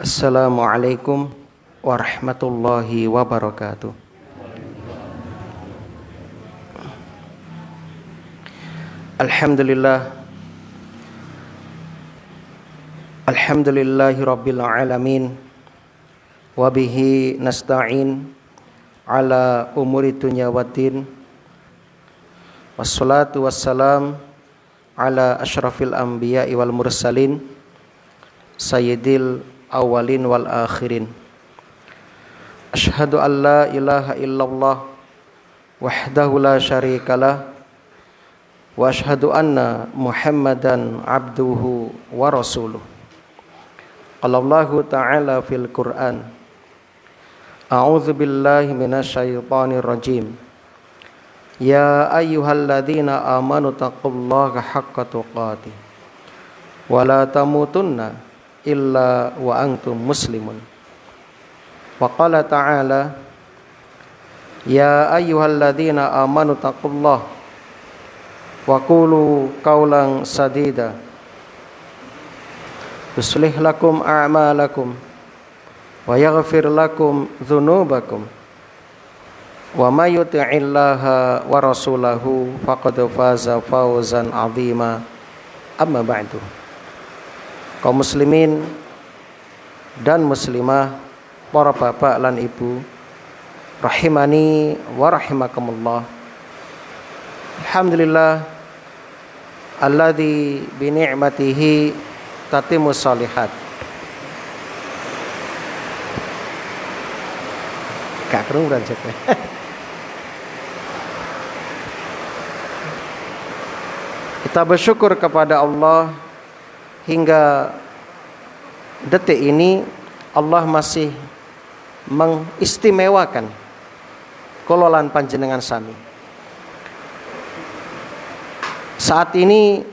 Assalamualaikum warahmatullahi wabarakatuh. Alhamdulillahi rabbil alamin. Wabihi nasta'in ala umuri dunya waddin. Wassalatu wassalam ala asyrafil anbiya'i wal mursalin sayyidil awalin wal akhirin. Asyhadu an la ilaha illallah wahdahu la syarikalah wa asyhadu anna Muhammadan abduhu wa rasuluh. Qala Allahu ta'ala fil Qur'an, a'udzu billahi minasyaitonir rajim. Ya ayyuhalladzina amanu taqullaha haqqa tuqatih wa la tamutunna illa wa antum muslimun. Wa qala ta'ala, ya ayyuhalladzina amanu taqullaha wa qulu qawlan sadida yuslih lakum a'malakum wa yaghfir lakum dzunubakum wa may yuti'illaha wa rasulahu faqad faza fawzan 'azima. Amma ba'du. Kaum muslimin dan muslimah, para bapak lan ibu, rahimani wa rahimakumullah. Alhamdulillah alladzi bi ni'matihi tatimmus shalihat. Gak kedengeran jadinya. Kita bersyukur kepada Allah hingga detik ini Allah masih mengistimewakan kololan panjenengan sami. Saat ini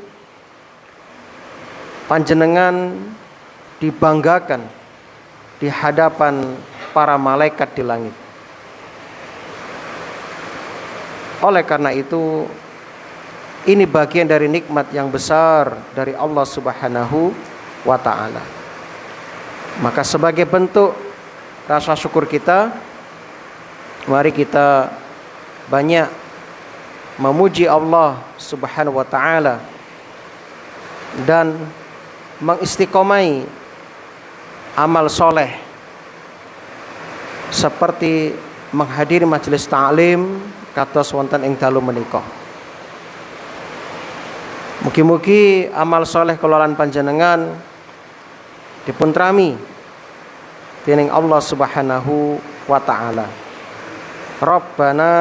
panjenengan dibanggakan di hadapan para malaikat di langit. Oleh karena itu, ini bagian dari nikmat yang besar dari Allah Subhanahu wa ta'ala. Maka sebagai bentuk rasa syukur kita, mari kita banyak memuji Allah Subhanahu wa ta'ala dan mengistiqomai amal soleh seperti menghadiri majelis ta'lim kados wonten ing dalu menika. Mugi-mugi amal soleh kelolaan panjenengan dipuntrami dening Allah Subhanahu wa ta'ala. Rabbana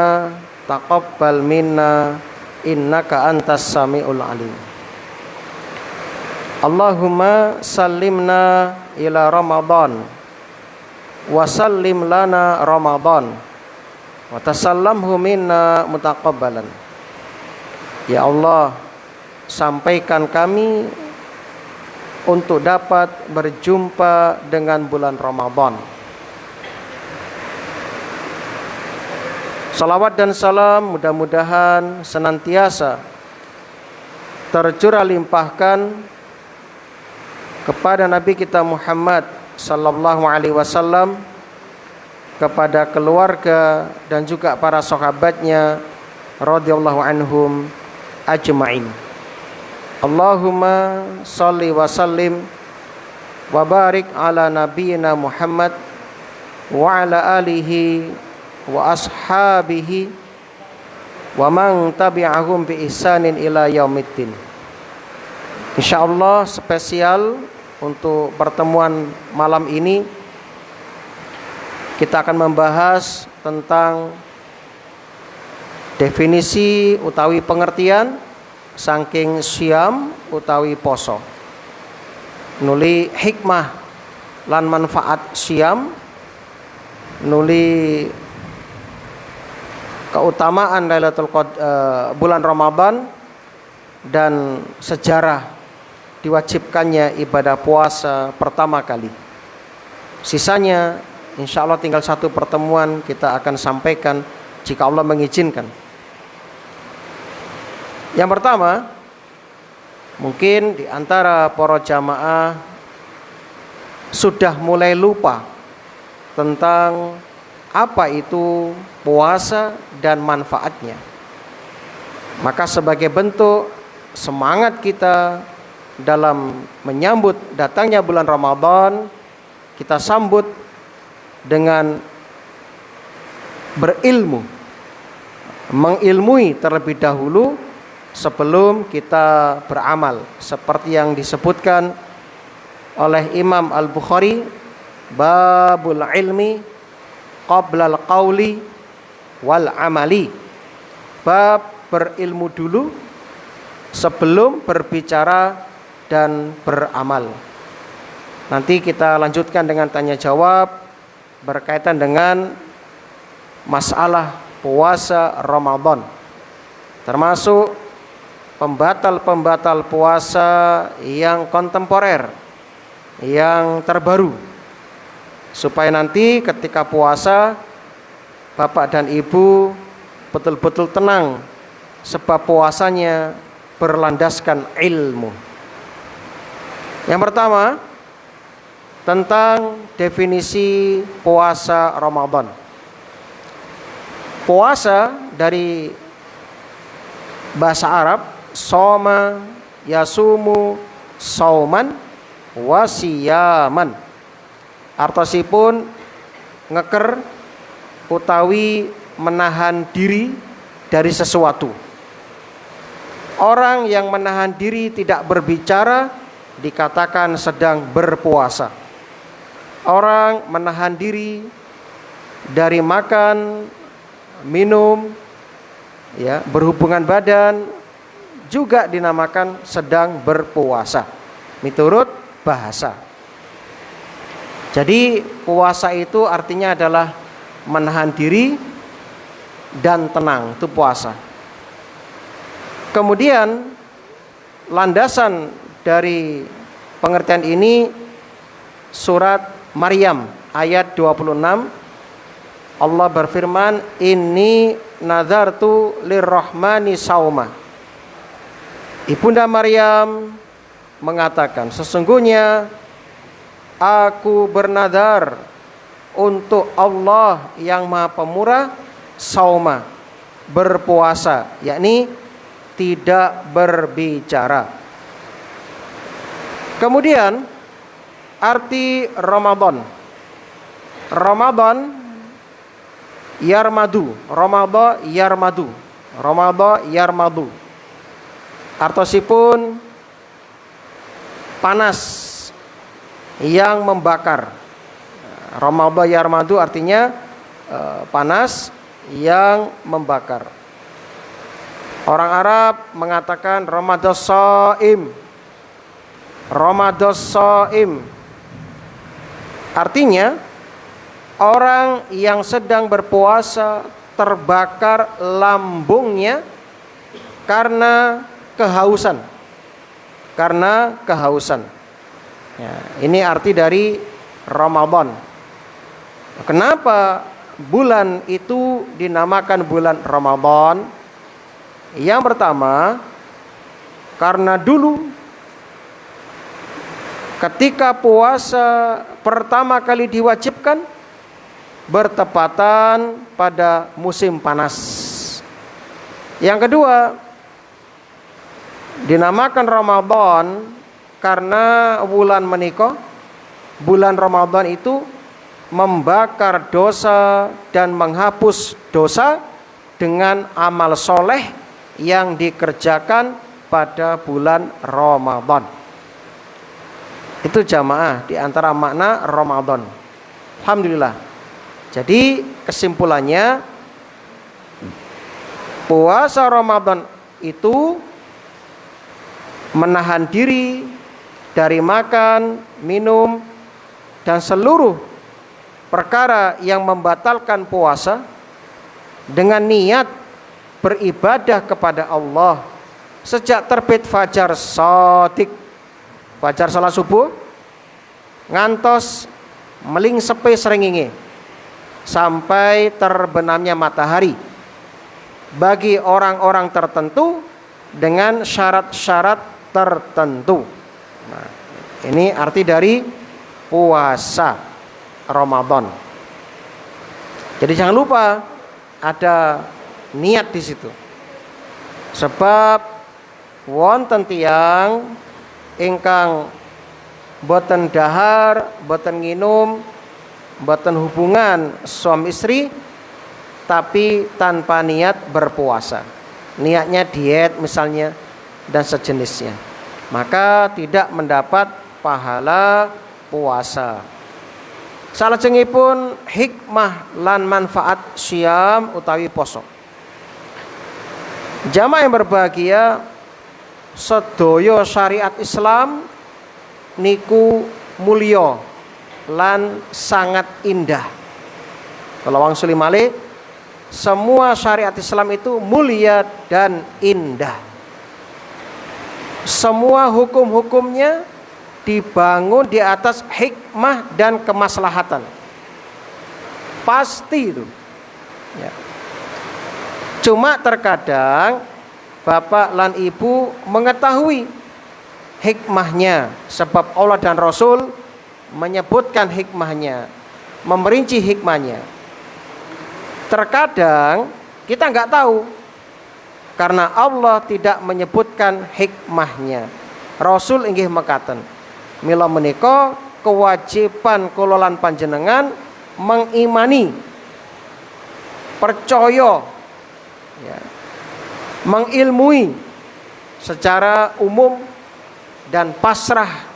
taqabbal minna innaka antas samiul alim. Allahumma sallimna ila Ramadan wa sallim lana Ramadan wa tasallamhu minna mutaqabbalan. Ya Allah, sampaikan kami untuk dapat berjumpa dengan bulan Ramadan. Salawat dan salam mudah-mudahan senantiasa tercurah limpahkan kepada Nabi kita Muhammad sallallahu alaihi wasallam, kepada keluarga dan juga para sahabatnya radhiyallahu anhum ajma'in. Allahumma salli wa sallim wa barik ala nabiyyina Muhammad wa ala alihi wa ashabihi wa man tabi'ahum bi ihsanin ila yaumiddin. Insyaallah spesial untuk pertemuan malam ini kita akan membahas tentang definisi utawi pengertian saking siam utawi poso, nuli hikmah lan manfaat siam, nuli keutamaan Lailatul Qadar, bulan Ramadan, dan sejarah diwajibkannya ibadah puasa pertama kali. Sisanya insya Allah tinggal satu pertemuan kita akan sampaikan jika Allah mengizinkan. Yang pertama, mungkin di antara para jamaah sudah mulai lupa tentang apa itu puasa dan manfaatnya. Maka sebagai bentuk semangat kita dalam menyambut datangnya bulan Ramadan, kita sambut dengan berilmu, mengilmui terlebih dahulu sebelum kita beramal, seperti yang disebutkan oleh Imam Al-Bukhari, babul ilmi qabla al-qawli wal amali, bab berilmu dulu sebelum berbicara dan beramal. Nanti kita lanjutkan dengan tanya jawab berkaitan dengan masalah puasa Ramadan, termasuk pembatal-pembatal puasa yang kontemporer, yang terbaru, supaya nanti ketika puasa Bapak dan Ibu betul-betul tenang, sebab puasanya berlandaskan ilmu. Yang pertama, tentang definisi puasa Ramadan. Puasa dari bahasa Arab, soma yasumu sauman wasiyaman. Artosipun ngeker utawi menahan diri dari sesuatu. Orang yang menahan diri tidak berbicara dikatakan sedang berpuasa. Orang menahan diri dari makan, minum, ya, berhubungan badan juga dinamakan sedang berpuasa miturut bahasa. Jadi puasa itu artinya adalah menahan diri dan tenang, itu puasa. Kemudian landasan dari pengertian ini surat Maryam ayat 26. Allah berfirman, inni nazartu lirrahmani sauma. Ibunda Maryam mengatakan, sesungguhnya aku bernazar untuk Allah yang Maha Pemurah sauma, berpuasa, yakni tidak berbicara. Kemudian arti Ramadan. Ramadan yarmadu, Ramadan yarmadu, Ramadan yarmadu. Artosipun panas yang membakar. Ramadan yarmadu artinya panas yang membakar. Orang Arab mengatakan Ramadan shaim. Ramadan shaim artinya orang yang sedang berpuasa terbakar lambungnya karena kehausan. Karena kehausan. Ya, ini arti dari Ramadan. Kenapa bulan itu dinamakan bulan Ramadan? Yang pertama, karena dulu ketika puasa pertama kali diwajibkan bertepatan pada musim panas. Yang kedua, dinamakan Ramadan karena bulan menika, bulan Ramadan itu membakar dosa dan menghapus dosa dengan amal soleh yang dikerjakan pada bulan Ramadan. Itu jamaah di antara makna Ramadan. Alhamdulillah. Jadi kesimpulannya, puasa Ramadan itu menahan diri dari makan, minum, dan seluruh perkara yang membatalkan puasa dengan niat beribadah kepada Allah sejak terbit fajar shadiq, fajar salat subuh, ngantos meling sepe srengenge sampai terbenamnya matahari bagi orang-orang tertentu dengan syarat-syarat tertentu. Nah, ini arti dari puasa Ramadan. Jadi jangan lupa ada niat di situ. Sebab wonten tiyang ingkang boten dahar, boten nginum, boten hubungan suami istri, tapi tanpa niat berpuasa. Niatnya diet misalnya dan sejenisnya. Maka tidak mendapat pahala puasa. Salajengipun hikmah lan manfaat syam utawi poso. Jamaah yang berbahagia, sedaya syariat Islam niku mulya lan sangat indah. Kalau wangsuli malih, semua syariat Islam itu mulia dan indah. Semua hukum-hukumnya dibangun di atas hikmah dan kemaslahatan. Pasti itu. Ya. Cuma terkadang bapak lan ibu mengetahui hikmahnya, sebab Allah dan Rasul menyebutkan hikmahnya, memerinci hikmahnya. Terkadang kita nggak tahu karena Allah tidak menyebutkan hikmahnya. Rasul inggih mekaten, mila menika kewajiban kula lan panjenengan mengimani, percaya, ya, mengilmui secara umum dan pasrah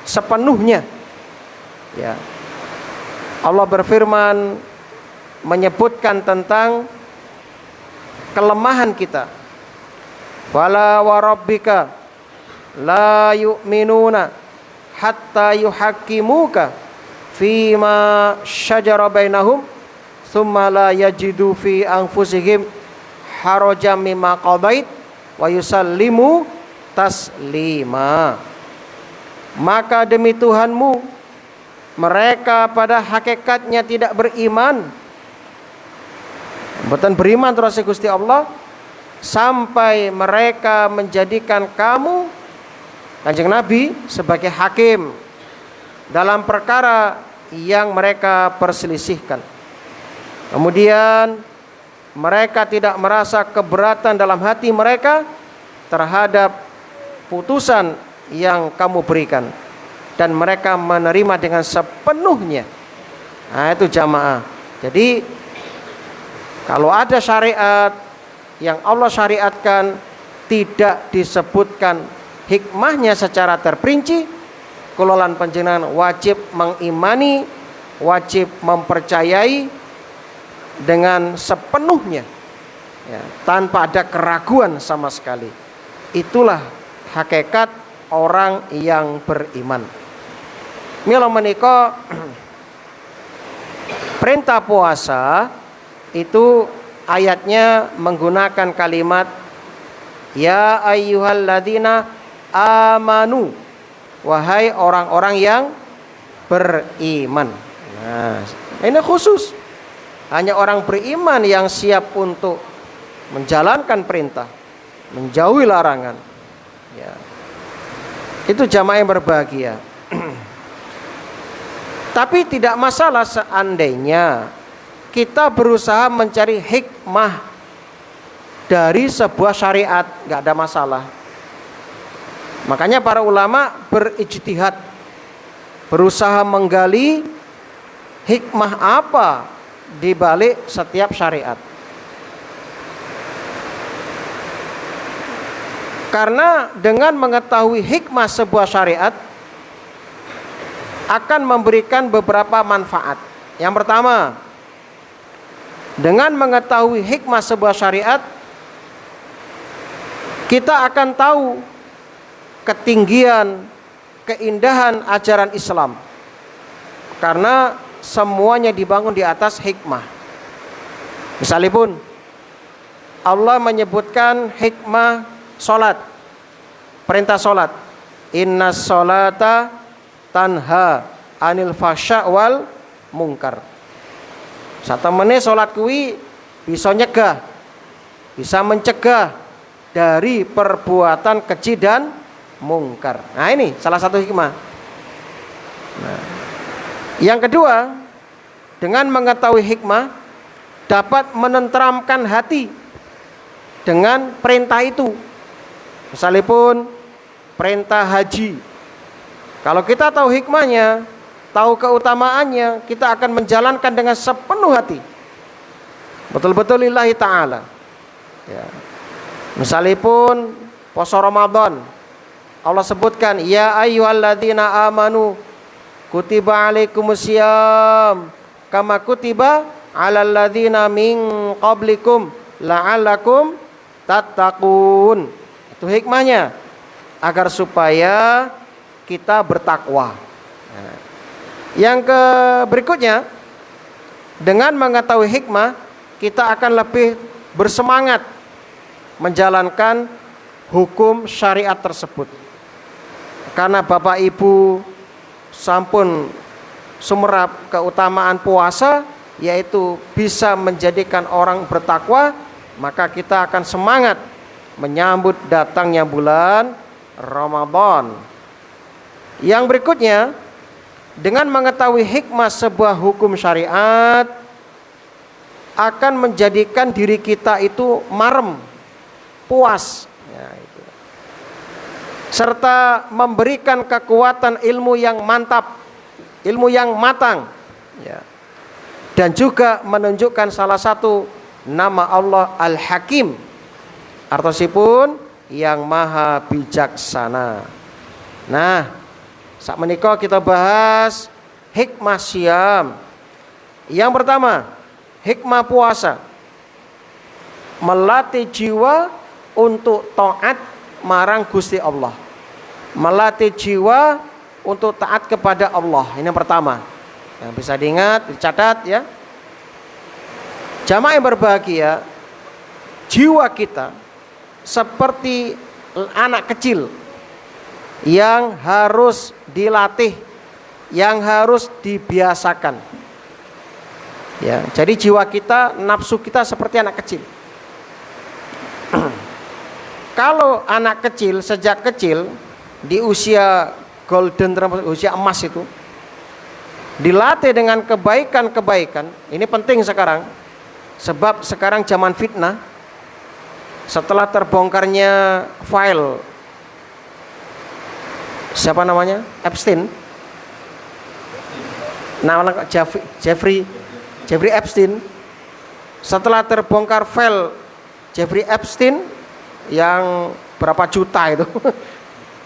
sepenuhnya. Ya. Allah berfirman menyebutkan tentang kelemahan kita. Wala warabbika la yu'minuna hatta yuhaqqimuka fima syajara bainahum thumma la yajidu fi anfusihim harajan mimma qadait wa yusallimu taslima. Maka demi Tuhanmu, mereka pada hakikatnya tidak beriman, mboten beriman terus Gusti Allah, sampai mereka menjadikan kamu, Kanjeng Nabi, sebagai hakim dalam perkara yang mereka perselisihkan. Kemudian mereka tidak merasa keberatan dalam hati mereka terhadap putusan yang kamu berikan, dan mereka menerima dengan sepenuhnya. Nah, itu jamaah. Jadi kalau ada syariat yang Allah syariatkan tidak disebutkan hikmahnya secara terperinci, kula lan panjenengan wajib mengimani, wajib mempercayai dengan sepenuhnya, ya, tanpa ada keraguan sama sekali. Itulah hakikat orang yang beriman. Mila menika perintah puasa itu ayatnya menggunakan kalimat ya ayyuhalladzina amanu, wahai orang-orang yang beriman. Nah, ini khusus hanya orang beriman yang siap untuk menjalankan perintah, menjauhi larangan. Ya. Itu jamaah yang berbahagia. Tapi tidak masalah seandainya kita berusaha mencari hikmah dari sebuah syariat, nggak ada masalah. Makanya para ulama berijtihad, berusaha menggali hikmah apa di balik setiap syariat. Karena dengan mengetahui hikmah sebuah syariat akan memberikan beberapa manfaat. Yang pertama, dengan mengetahui hikmah sebuah syariat, kita akan tahu ketinggian, keindahan ajaran Islam. Karena semuanya dibangun di atas hikmah. Misalipun Allah menyebutkan hikmah solat, perintah solat, inna solata tanha anil fasya wal mungkar. Satemene solat kuwi bisa nyegah, bisa mencegah dari perbuatan keji dan mungkar. Nah, ini salah satu hikmah. Nah, yang kedua, dengan mengetahui hikmah dapat menenteramkan hati dengan perintah itu. Misalipun perintah haji, kalau kita tahu hikmahnya, tahu keutamaannya, kita akan menjalankan dengan sepenuh hati, betul-betul lillahi ta'ala ya. Misalipun puasa Ramadan, Allah sebutkan ya ayyuhalladzina amanu kutiba alaikumusiyam kama kutiba alal ladzina min qablikum la'allakum tattaqun. Itu hikmahnya, agar supaya kita bertakwa. Nah, yang berikutnya, dengan mengetahui hikmah, kita akan lebih bersemangat menjalankan hukum syariat tersebut. Karena Bapak Ibu sampun sumerap keutamaan puasa, yaitu bisa menjadikan orang bertakwa, maka kita akan semangat menyambut datangnya bulan Ramadan. Yang berikutnya, dengan mengetahui hikmah sebuah hukum syariat akan menjadikan diri kita itu marem, puas ya, itu. Serta memberikan kekuatan ilmu yang mantap, ilmu yang matang ya. Dan juga menunjukkan salah satu nama Allah Al-Hakim, artosipun yang maha bijaksana. Nah, saat menikah kita bahas hikmah siam. Yang pertama, hikmah puasa, melatih jiwa untuk taat marang Gusti Allah, melatih jiwa untuk taat kepada Allah. Ini yang pertama, yang bisa diingat, dicatat ya. Jamaah yang berbahagia, jiwa kita seperti anak kecil yang harus dilatih, yang harus dibiasakan ya. Jadi jiwa kita, nafsu kita seperti anak kecil. Kalau anak kecil sejak kecil di usia golden, usia emas itu, dilatih dengan kebaikan-kebaikan, ini penting sekarang. Sebab sekarang zaman fitnah, setelah terbongkarnya file siapa namanya, Epstein, nama Jeffrey Epstein. Setelah terbongkar file Jeffrey Epstein yang berapa juta itu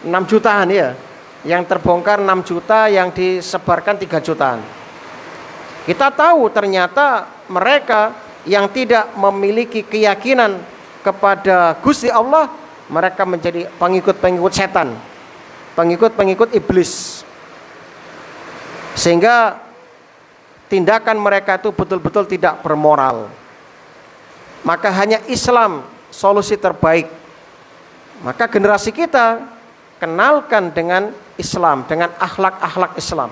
6 jutaan ya, yang terbongkar 6 juta, yang disebarkan 3 jutaan. Kita tahu ternyata mereka yang tidak memiliki keyakinan kepada Gusti Allah, mereka menjadi pengikut-pengikut setan, pengikut-pengikut iblis, sehingga tindakan mereka itu betul-betul tidak bermoral. Maka hanya Islam solusi terbaik. Maka generasi kita kenalkan dengan Islam, dengan akhlak-akhlak Islam.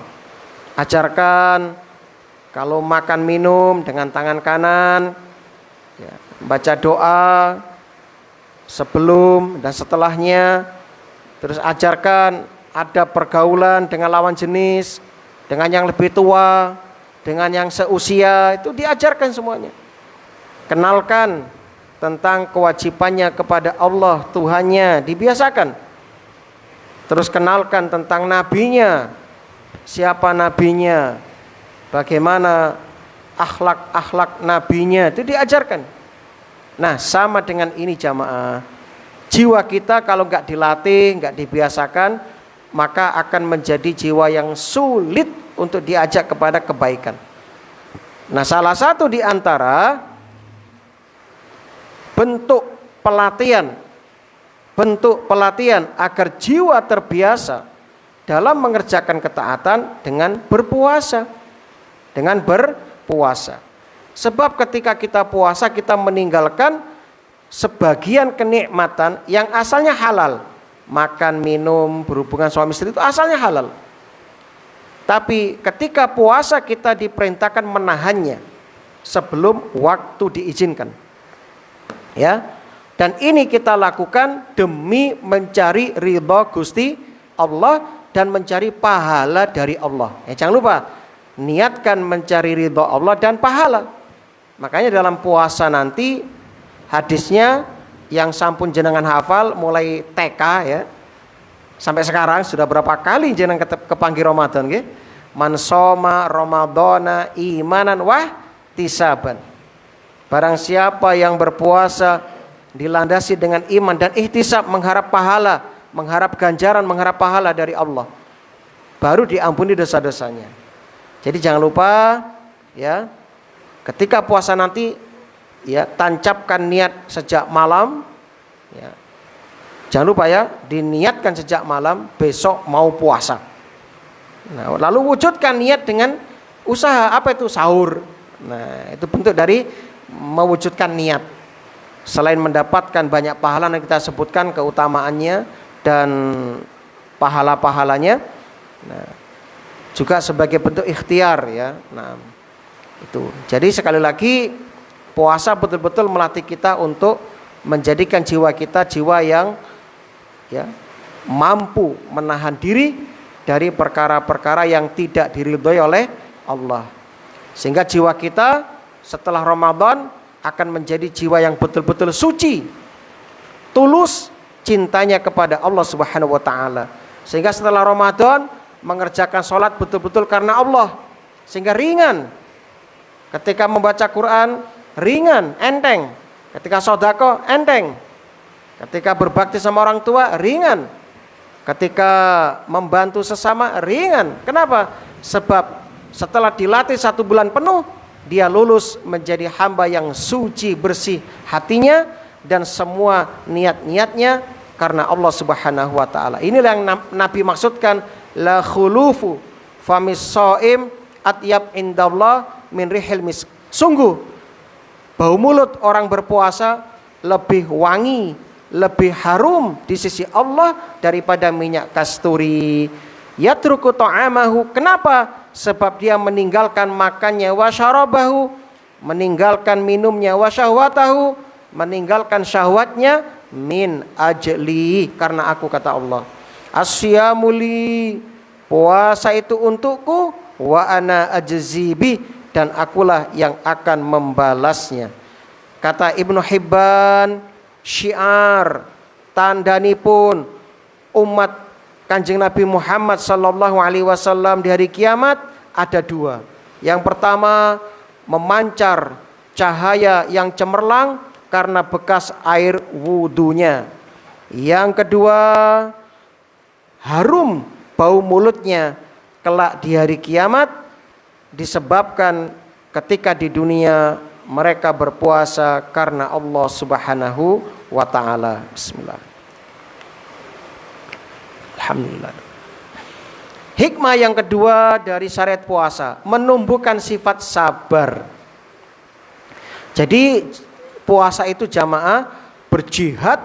Ajarkan kalau makan minum dengan tangan kanan ya, baca doa sebelum dan setelahnya. Terus ajarkan ada pergaulan dengan lawan jenis, dengan yang lebih tua, dengan yang seusia, itu diajarkan semuanya. Kenalkan tentang kewajibannya kepada Allah Tuhannya, dibiasakan. Terus kenalkan tentang nabinya, siapa nabinya, bagaimana akhlak-akhlak nabinya, itu diajarkan. Nah, sama dengan ini jamaah, jiwa kita kalau nggak dilatih, nggak dibiasakan, maka akan menjadi jiwa yang sulit untuk diajak kepada kebaikan. Nah, salah satu di antara bentuk pelatihan agar jiwa terbiasa dalam mengerjakan ketaatan dengan berpuasa. Sebab ketika kita puasa, kita meninggalkan sebagian kenikmatan yang asalnya halal. Makan, minum, berhubungan suami istri itu asalnya halal. Tapi ketika puasa kita diperintahkan menahannya sebelum waktu diizinkan. Ya. Dan ini kita lakukan demi mencari ridha Gusti Allah dan mencari pahala dari Allah. Jangan lupa, niatkan mencari ridho Allah dan pahala. Makanya dalam puasa nanti hadisnya yang sampun jenengan hafal mulai TK ya sampai sekarang sudah berapa kali jenengan kepanggil Ramadan nggih? Man shoma ramadhana imanan wah tisaban. Barang siapa yang berpuasa dilandasi dengan iman dan ihtisab, mengharap pahala, mengharap ganjaran, mengharap pahala dari Allah, baru diampuni dosa-dosanya. Jadi jangan lupa ya, ketika puasa nanti ya tancapkan niat sejak malam ya. Jangan lupa ya, diniatkan sejak malam besok mau puasa. Nah, lalu wujudkan niat dengan usaha, apa itu? Sahur. Nah, itu bentuk dari mewujudkan niat. Selain mendapatkan banyak pahala yang kita sebutkan keutamaannya dan pahala-pahalanya, nah, juga sebagai bentuk ikhtiar ya. Nah, itu. Jadi sekali lagi puasa betul-betul melatih kita untuk menjadikan jiwa kita jiwa yang ya mampu menahan diri dari perkara-perkara yang tidak diridhoi oleh Allah. Sehingga jiwa kita setelah Ramadan akan menjadi jiwa yang betul-betul suci, tulus cintanya kepada Allah Subhanahu wa taala. Sehingga setelah Ramadan mengerjakan sholat betul-betul karena Allah, sehingga ringan. Ketika membaca Quran ringan, enteng. Ketika sedekah enteng. Ketika berbakti sama orang tua ringan. Ketika membantu sesama ringan. Kenapa? Sebab setelah dilatih 1 bulan penuh, dia lulus menjadi hamba yang suci bersih hatinya dan semua niat-niatnya karena Allah Subhanahu wa taala. Inilah yang Nabi maksudkan, la khulufu famis shaim atyab indallah min rihil misk. Sungguh bau mulut orang berpuasa lebih wangi, lebih harum di sisi Allah daripada minyak kasturi. Yatruku ta'amahu. Kenapa? Sebab dia meninggalkan makannya, wa syarabahu, meninggalkan minumnya, wa syahwatahu, meninggalkan syahwatnya, min ajli, karena aku, kata Allah. Asyamuli, puasa itu untukku, wa ana ajzibi, dan akulah yang akan membalasnya. Kata Ibnu Hibban, syiar tandanipun umat Kanjeng Nabi Muhammad sallallahu alaihi wasallam di hari kiamat ada 2. Yang pertama, memancar cahaya yang cemerlang karena bekas air wudunya. Yang kedua, harum bau mulutnya kelak di hari kiamat disebabkan ketika di dunia mereka berpuasa karena Allah Subhanahu wa taala. Bismillah. Alhamdulillah. Hikmah yang kedua dari syariat puasa, menumbuhkan sifat sabar. Jadi puasa itu jamaah berjihad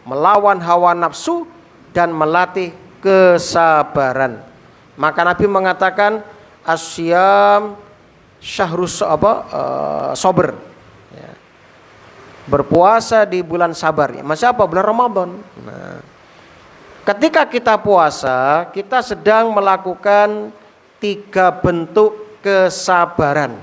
melawan hawa nafsu dan melatih kesabaran. Maka Nabi mengatakan asyam syahrus sober. Ya. Berpuasa di bulan sabar. Masih apa? Bulan Ramadan. Nah, ketika kita puasa, kita sedang melakukan 3 bentuk kesabaran.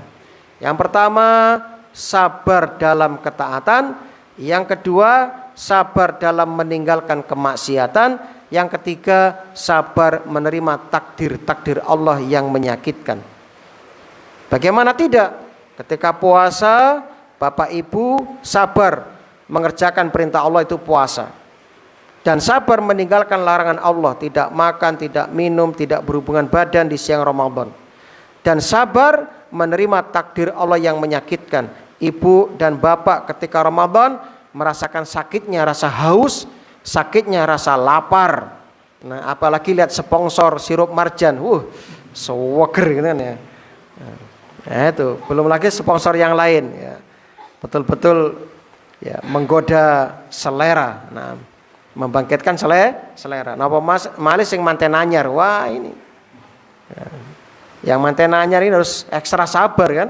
Yang pertama, sabar dalam ketaatan. Yang kedua, sabar dalam meninggalkan kemaksiatan. Yang ketiga, sabar menerima takdir-takdir Allah yang menyakitkan. Bagaimana tidak? Ketika puasa, Bapak Ibu sabar mengerjakan perintah Allah, itu puasa. Dan sabar meninggalkan larangan Allah, tidak makan, tidak minum, tidak berhubungan badan di siang Ramadan. Dan sabar menerima takdir Allah yang menyakitkan. Ibu dan bapak ketika Ramadan merasakan sakitnya rasa haus, sakitnya rasa lapar. Nah, apalagi lihat sponsor sirup marjan, seger gitu kan ya. Nah, itu belum lagi sponsor yang lain ya. Betul-betul ya menggoda selera. Nah, membangkitkan selera. Napa malis sing manten anyar. Wah, ini. Ya. Yang manten anyar ini harus ekstra sabar kan?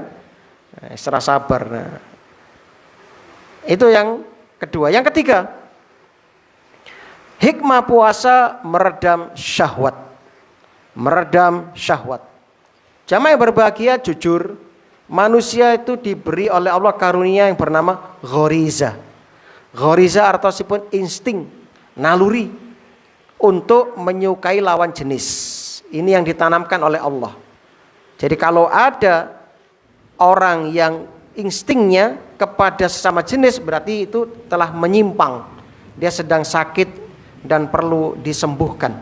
Ekstra sabar. Nah, itu yang kedua. Yang ketiga, hikmah puasa meredam syahwat. meredam syahwat. Jamaah yang berbahagia, jujur, manusia itu diberi oleh Allah karunia yang bernama ghoriza. Ghoriza artinya insting, naluri untuk menyukai lawan jenis. Ini yang ditanamkan oleh Allah. Jadi kalau ada orang yang instingnya kepada sesama jenis, berarti itu telah menyimpang. Dia sedang sakit dan perlu disembuhkan,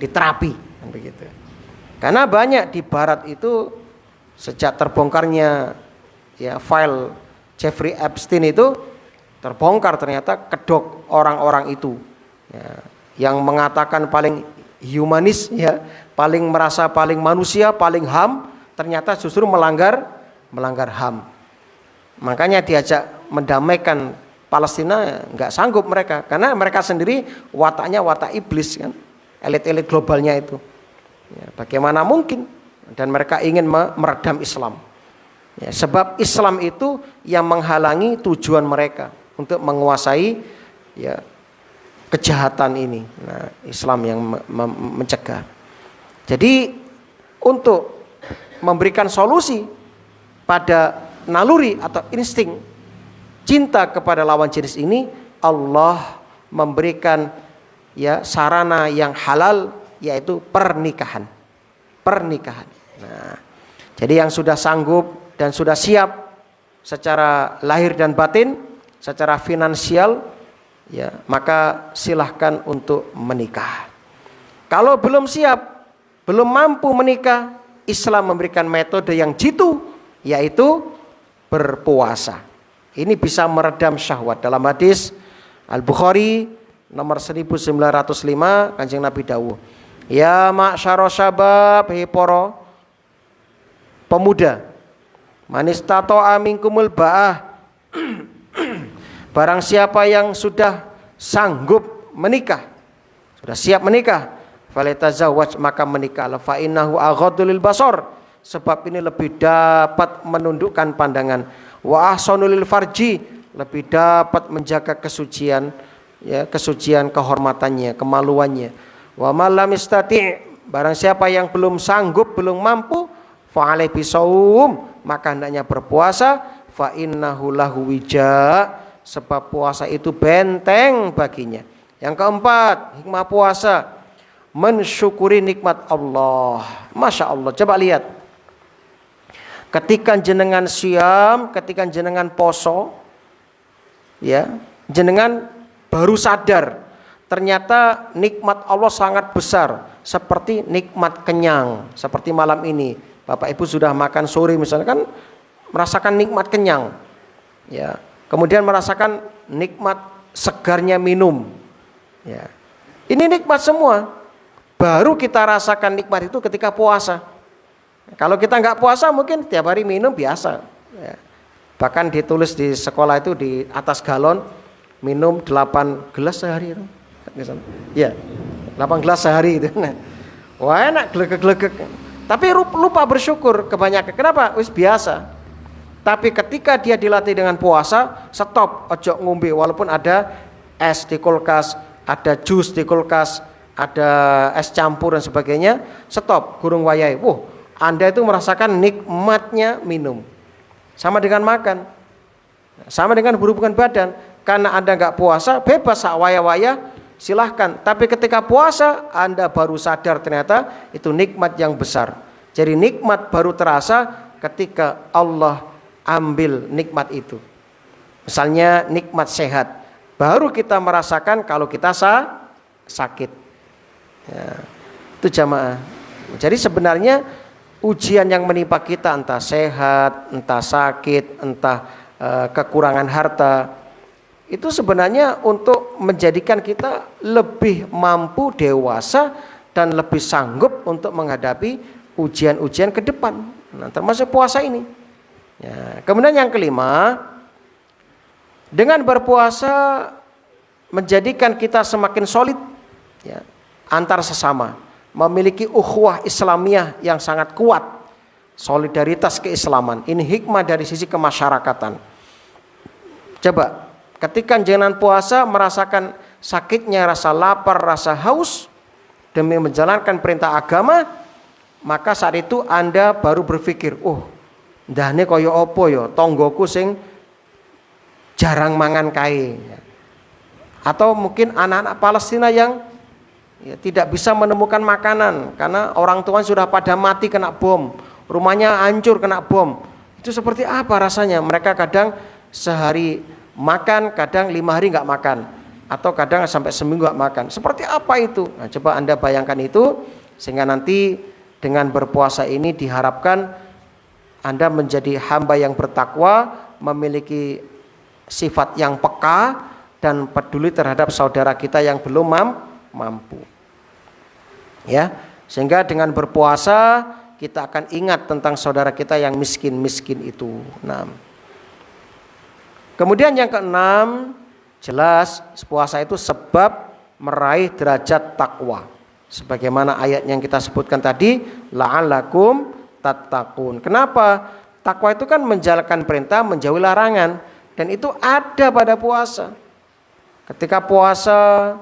diterapi, begitu. Karena banyak di barat itu sejak terbongkarnya ya file Jeffrey Epstein itu terbongkar, ternyata kedok orang-orang itu ya, yang mengatakan paling humanis ya, paling merasa paling manusia, paling HAM, ternyata justru melanggar HAM. Makanya diajak mendamaikan Palestina nggak sanggup mereka, karena mereka sendiri wataknya watak iblis kan, elit-elit globalnya itu. Ya, bagaimana mungkin? Dan mereka ingin meredam Islam. Ya, sebab Islam itu yang menghalangi tujuan mereka untuk menguasai ya kejahatan ini. Nah, Islam yang mencegah. Jadi untuk memberikan solusi pada naluri atau insting cinta kepada lawan jenis ini, Allah memberikan ya sarana yang halal, yaitu pernikahan. Nah, jadi yang sudah sanggup dan sudah siap secara lahir dan batin, secara finansial, ya maka silahkan untuk menikah. Kalau belum siap, belum mampu menikah, Islam memberikan metode yang jitu, yaitu berpuasa. Ini bisa meredam syahwat. Dalam hadis Al-Bukhari nomor 1905, Kanjeng Nabi dawuh, ya ma'syara syabab, hei para pemuda, man istata'a minkumul ba'ah, barang siapa yang sudah sanggup menikah, sudah siap menikah, falyatazawwaj, maka menikahlah, fa innahu aghaddu lil basar, sebab ini lebih dapat menundukkan pandangan, wa ahsanu lil farji, lebih dapat menjaga kesucian ya, kesucian kehormatannya, kemaluannya. Wa man lam yastati', barang siapa yang belum sanggup, belum mampu, fa alaihi bisawm, maka hendaknya berpuasa, fa innahu lahu wija, sebab puasa itu benteng baginya. Yang keempat, hikmah puasa, mensyukuri nikmat Allah. Masya Allah, coba lihat, ketika jenengan siam, ketika jenengan poso, ya, jenengan baru sadar ternyata nikmat Allah sangat besar, seperti nikmat kenyang, seperti malam ini Bapak Ibu sudah makan sore misalnya, kan merasakan nikmat kenyang ya, kemudian merasakan nikmat segarnya minum ya. Ini nikmat semua, baru kita rasakan nikmat itu ketika puasa. Kalau kita nggak puasa mungkin tiap hari minum biasa ya. Bahkan ditulis di sekolah itu di atas galon, minum 8 gelas sehari itu. Ya, 8 gelas sehari itu. Nah, wah enak, glegek-glegek. Tapi lupa bersyukur kebanyakan. Kenapa? Wis biasa. Tapi ketika dia dilatih dengan puasa, stop, ojo ngombe, walaupun ada es di kulkas, ada jus di kulkas, ada es campur dan sebagainya, stop, gurung wayai. Anda itu merasakan nikmatnya minum. Sama dengan makan, sama dengan berhubungan badan. Karena Anda nggak puasa, bebas sak waya-waya, silahkan. Tapi ketika puasa, Anda baru sadar ternyata itu nikmat yang besar. Jadi nikmat baru terasa ketika Allah ambil nikmat itu. Misalnya nikmat sehat, baru kita merasakan kalau kita sakit ya, itu jamaah. Jadi sebenarnya ujian yang menimpa kita, entah sehat, entah sakit, entah kekurangan harta, itu sebenarnya untuk menjadikan kita lebih mampu, dewasa, dan lebih sanggup untuk menghadapi ujian-ujian ke depan. Nah, termasuk puasa ini ya. Kemudian yang kelima, dengan berpuasa menjadikan kita semakin solid ya, antar sesama, memiliki ukhuwah Islamiyah yang sangat kuat, solidaritas keislaman. Ini hikmah dari sisi kemasyarakatan. Coba ketika jenengan puasa merasakan sakitnya rasa lapar, rasa haus, demi menjalankan perintah agama, maka saat itu Anda baru berpikir, oh, ndahne kaya apa ya tonggoku sing jarang mangan kae. Atau mungkin anak-anak Palestina yang tidak bisa menemukan makanan karena orang tua sudah pada mati kena bom, rumahnya hancur kena bom. Itu seperti apa rasanya? Mereka kadang sehari makan, kadang 5 hari nggak makan, atau kadang sampai seminggu nggak makan. Seperti apa itu? Nah, coba Anda bayangkan itu, sehingga nanti dengan berpuasa ini diharapkan Anda menjadi hamba yang bertakwa, memiliki sifat yang peka dan peduli terhadap saudara kita yang belum mampu. Ya, sehingga dengan berpuasa kita akan ingat tentang saudara kita yang miskin-miskin itu. Nah, kemudian yang keenam, jelas puasa itu sebab meraih derajat takwa. Sebagaimana ayat yang kita sebutkan tadi, la'allakum tattaqun. Kenapa? Takwa itu kan menjalankan perintah, menjauhi larangan, dan itu ada pada puasa. Ketika puasa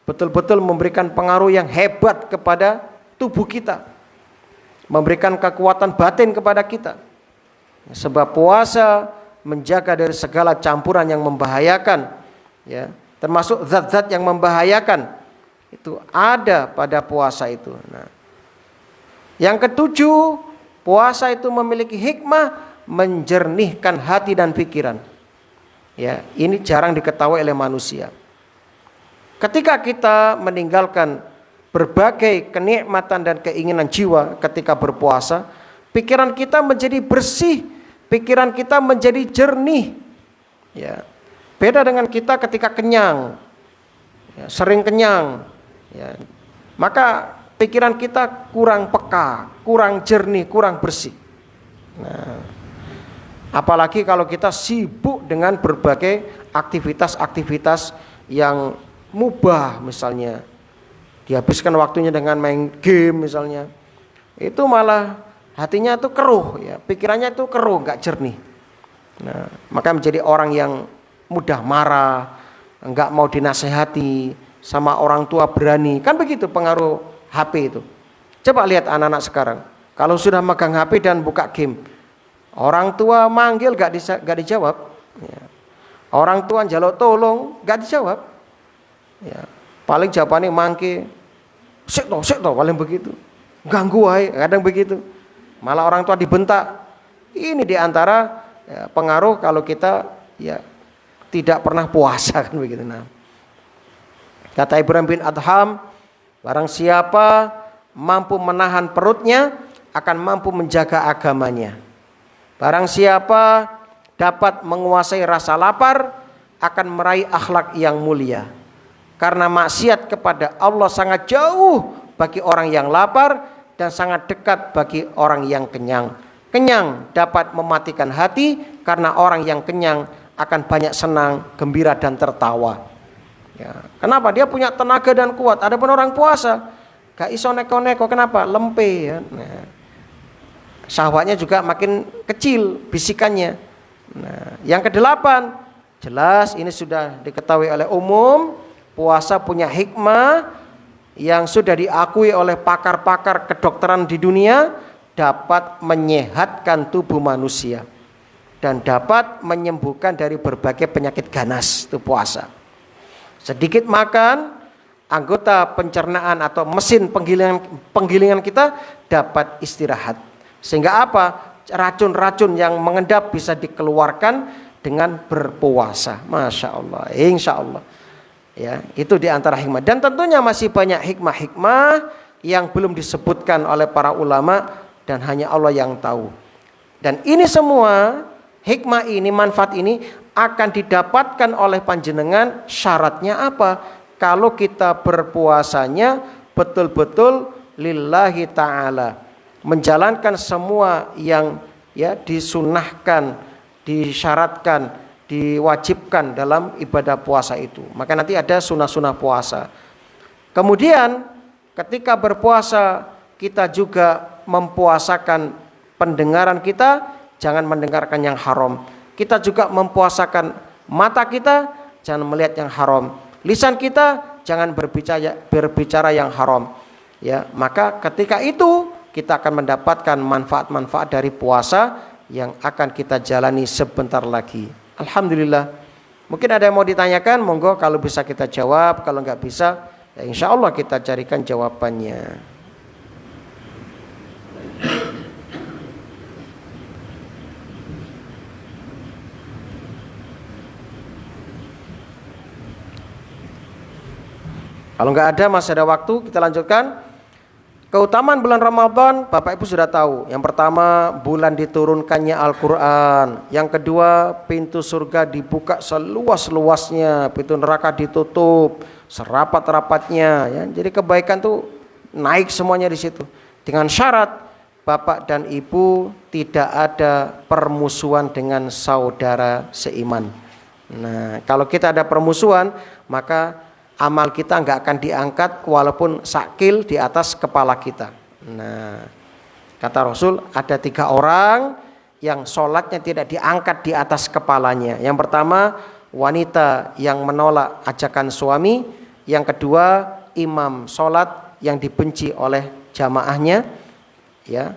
betul-betul memberikan pengaruh yang hebat kepada tubuh kita, memberikan kekuatan batin kepada kita. Sebab puasa menjaga dari segala campuran yang membahayakan, ya, termasuk zat-zat yang membahayakan. Itu ada pada puasa itu. Nah, yang ketujuh, puasa itu memiliki hikmah menjernihkan hati dan pikiran. Ya, ini jarang diketahui oleh manusia. Ketika kita meninggalkan berbagai kenikmatan dan keinginan jiwa ketika berpuasa, pikiran kita menjadi bersih, pikiran kita menjadi jernih. Ya, beda dengan kita ketika kenyang, ya, sering kenyang, ya, maka pikiran kita kurang peka, kurang jernih, kurang bersih. Nah, apalagi kalau kita sibuk dengan berbagai aktivitas-aktivitas yang mubah, misalnya dihabiskan waktunya dengan main game misalnya, itu malah hatinya itu keruh, ya, pikirannya itu keruh, nggak jernih. Nah, maka menjadi orang yang mudah marah, nggak mau dinasehati, sama orang tua berani, kan begitu pengaruh HP itu. Coba lihat anak-anak sekarang, kalau sudah megang HP dan buka game, orang tua manggil nggak dijawab, ya. Orang tua njaluk tolong nggak dijawab, ya. Paling jawabannya mangke, sik toh, paling begitu. Ganggu wae, kadang begitu. Malah orang tua dibentak. Ini diantara, ya, pengaruh kalau kita, ya, tidak pernah puasa, kan begitu. Nah, kata Ibrahim bin Adham, barang siapa mampu menahan perutnya akan mampu menjaga agamanya. Barang siapa dapat menguasai rasa lapar akan meraih akhlak yang mulia. Karena maksiat kepada Allah sangat jauh bagi orang yang lapar dan sangat dekat bagi orang yang kenyang. Kenyang dapat mematikan hati karena orang yang kenyang akan banyak senang, gembira dan tertawa. Ya, kenapa? Dia punya tenaga dan kuat. Adapun orang puasa gak iso neko-neko, kenapa? Lempe, ya. Nah, syahwatnya juga makin kecil bisikannya. Nah, yang kedelapan, jelas ini sudah diketahui oleh umum. Puasa punya hikmah yang sudah diakui oleh pakar-pakar kedokteran di dunia, dapat menyehatkan tubuh manusia dan dapat menyembuhkan dari berbagai penyakit ganas. Itu puasa. Sedikit makan, anggota pencernaan atau mesin penggilingan kita dapat istirahat. Sehingga apa? Racun-racun yang mengendap bisa dikeluarkan dengan berpuasa. Masya Allah, insya Allah. Ya, itu diantara hikmah. Dan tentunya masih banyak hikmah-hikmah yang belum disebutkan oleh para ulama dan hanya Allah yang tahu. Dan ini semua hikmah ini, manfaat ini akan didapatkan oleh panjenengan. Syaratnya apa? Kalau kita berpuasanya betul-betul lillahi ta'ala, menjalankan semua yang, ya, disunahkan, disyaratkan, diwajibkan dalam ibadah puasa itu. Maka nanti ada sunah-sunah puasa. Kemudian ketika berpuasa kita juga mempuasakan pendengaran kita, jangan mendengarkan yang haram. Kita juga mempuasakan mata kita, jangan melihat yang haram. Lisan kita jangan berbicara yang haram. Ya, maka ketika itu kita akan mendapatkan manfaat-manfaat dari puasa yang akan kita jalani sebentar lagi. Alhamdulillah. Mungkin ada yang mau ditanyakan, monggo, kalau bisa kita jawab, kalau nggak bisa, ya insya Allah kita carikan jawabannya. Kalau nggak ada, masih ada waktu, kita lanjutkan. Keutamaan bulan Ramadan, Bapak Ibu sudah tahu. Yang pertama, bulan diturunkannya Al-Quran. Yang kedua, pintu surga dibuka seluas-luasnya, pintu neraka ditutup serapat-rapatnya. Ya. Jadi kebaikan tuh naik semuanya di situ. Dengan syarat Bapak dan Ibu tidak ada permusuhan dengan saudara seiman. Nah, kalau kita ada permusuhan, maka amal kita nggak akan diangkat walaupun sakil di atas kepala kita. Nah, kata Rasul, ada 3 orang yang sholatnya tidak diangkat di atas kepalanya. Yang pertama, wanita yang menolak ajakan suami. Yang kedua, imam sholat yang dibenci oleh jamaahnya, ya,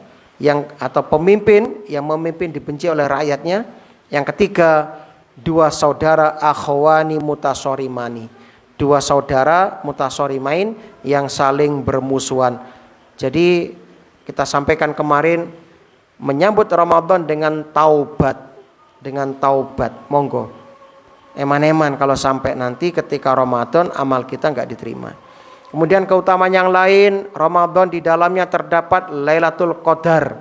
atau pemimpin yang memimpin dibenci oleh rakyatnya. Yang ketiga, 2 saudara akhwani mutasorimani, 2 saudara mutasorimain yang saling bermusuhan. Jadi kita sampaikan kemarin, menyambut Ramadan dengan taubat. Monggo, eman-eman kalau sampai nanti ketika Ramadan amal kita nggak diterima. Kemudian keutamaan yang lain, Ramadan di dalamnya terdapat Lailatul Qadar,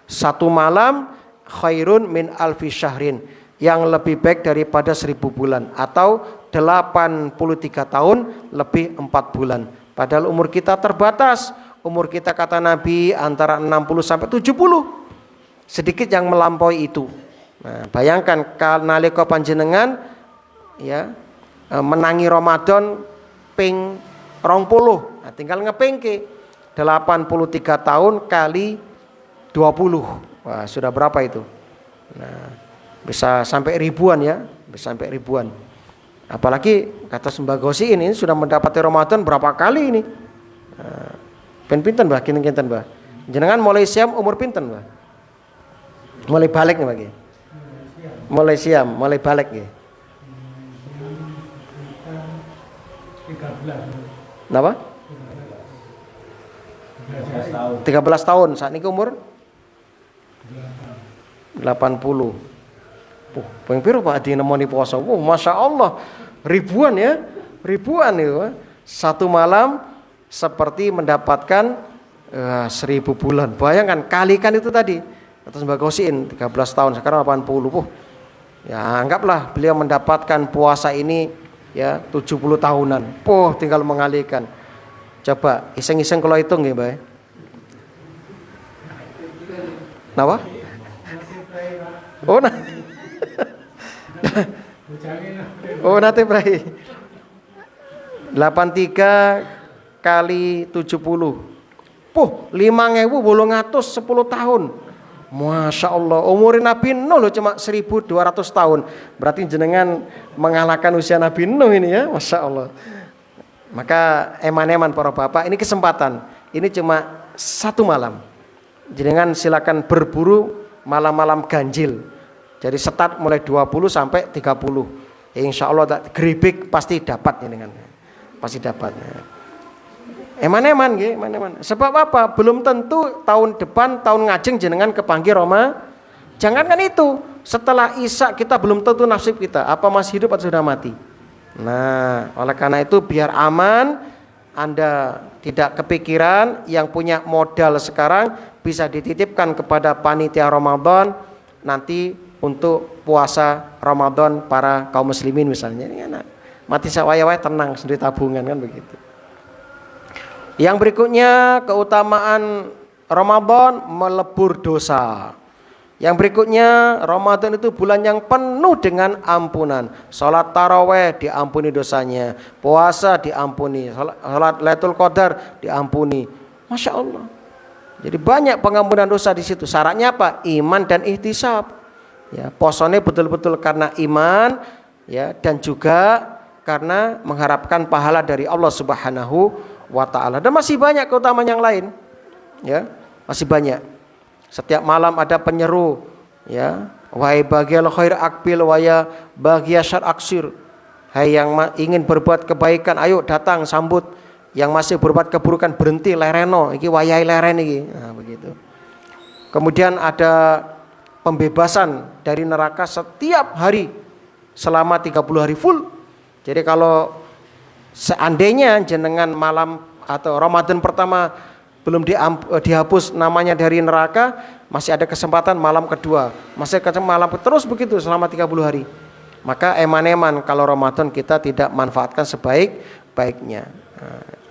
1 malam khairun min alfi syahrin, yang lebih baik daripada 1000 bulan, atau 83 tahun lebih 4 bulan. Padahal umur kita terbatas. Umur kita kata Nabi antara 60 sampai 70. Sedikit yang melampaui itu. Nah, bayangkan nalika panjenengan ya menangi Ramadan ping 20. Nah, tinggal ngepingke 83 tahun kali 20. Wah, sudah berapa itu? Nah, bisa sampai ribuan ya, bisa sampai ribuan. Apalagi kata Sembagosi ini sudah mendapati Ramadan berapa kali ini? Ben pinten Mbah, kinten Mbah. Jenengan mulai siam umur pinten Mbah? Mulai balik nih Mbah. Mulai siam, mulai balik nggih. 13. Napa? 13 tahun. Saat ini umur 80. Ping piro Pak Adi nemoni puasa? Masya Allah, ribuan ya, ribuan itu. 1 malam seperti mendapatkan 1000 bulan. Bayangkan, kalikan itu tadi. Atas Mbak Gosin 13 tahun, sekarang 80. Ya anggaplah beliau mendapatkan puasa ini ya 70 tahunan. Tinggal mengalihkan. Coba iseng-iseng kalau hitung ya Mbak. Napa? Nanti berakhir 83 kali 70 5.810 tahun. Masya Allah, umur Nabi Nuh loh cuma 1200 tahun. Berarti jenengan mengalahkan usia Nabi Nuh ini ya. Masya Allah. Maka eman-eman para bapak, ini kesempatan. Ini cuma 1 malam. Jenengan silakan berburu malam-malam ganjil. Jadi start mulai 20 sampai 30. Insya Allah geribik pasti dapat jenengan. Pasti dapat. Eman-eman nggih, eman-eman. Sebab apa? Belum tentu tahun depan, tahun ngajeng jenengan kepanggih Roma. Jangankan itu, setelah Isya kita belum tentu nasib kita. Apa masih hidup atau sudah mati? Nah, oleh karena itu biar aman, Anda tidak kepikiran, yang punya modal sekarang bisa dititipkan kepada panitia Ramadan nanti untuk puasa Ramadan para kaum muslimin misalnya. Ini enak. Mati sawaya-waya tenang sendiri tabungan kan begitu. Yang berikutnya keutamaan Ramadan melebur dosa. Yang berikutnya Ramadan itu bulan yang penuh dengan ampunan. Salat taraweh diampuni dosanya, puasa diampuni, salat Lailatul Qadar diampuni. Masya Allah. Jadi banyak pengampunan dosa di situ. Syaratnya apa? Iman dan ihtisab. Ya, posone betul-betul karena iman ya, dan juga karena mengharapkan pahala dari Allah Subhanahu wa taala. Dan masih banyak keutamaan yang lain. Ya, masih banyak. Setiap malam ada penyeru, ya, wahai bagial khair akbil wa ya bagiya syar aksir. Hai yang ingin berbuat kebaikan, ayo datang sambut. Yang masih berbuat keburukan berhenti lereno, iki wayahe leren iki. Nah, begitu. Kemudian ada pembebasan dari neraka setiap hari selama 30 hari full. Jadi kalau seandainya jenengan malam atau Ramadan pertama belum dihapus namanya dari neraka, masih ada kesempatan malam kedua, masih malam terus begitu selama 30 hari. Maka eman-eman kalau Ramadan kita tidak manfaatkan sebaik-baiknya.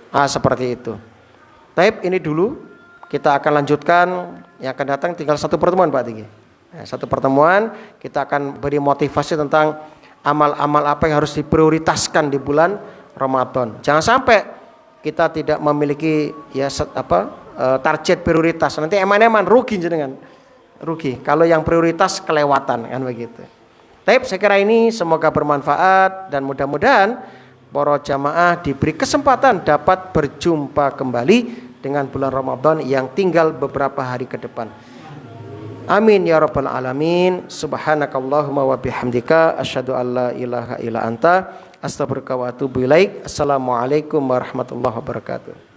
Seperti itu. Taib, ini dulu, kita akan lanjutkan yang akan datang tinggal satu pertemuan Pak Tiki. Satu pertemuan kita akan beri motivasi tentang amal-amal apa yang harus diprioritaskan di bulan Ramadan. Jangan sampai kita tidak memiliki target prioritas. Nanti eman-eman rugi jenengan. Rugi kalau yang prioritas kelewatan kan begitu. Taib, saya kira ini semoga bermanfaat dan mudah-mudahan para jamaah diberi kesempatan dapat berjumpa kembali dengan bulan Ramadan yang tinggal beberapa hari ke depan. Amin ya rabbal alamin. Subhanakallahumma wa bihamdika asyhadu an la ilaha illa anta astaghfiruka wa atubu ilaik. Assalamualaikum warahmatullahi wabarakatuh.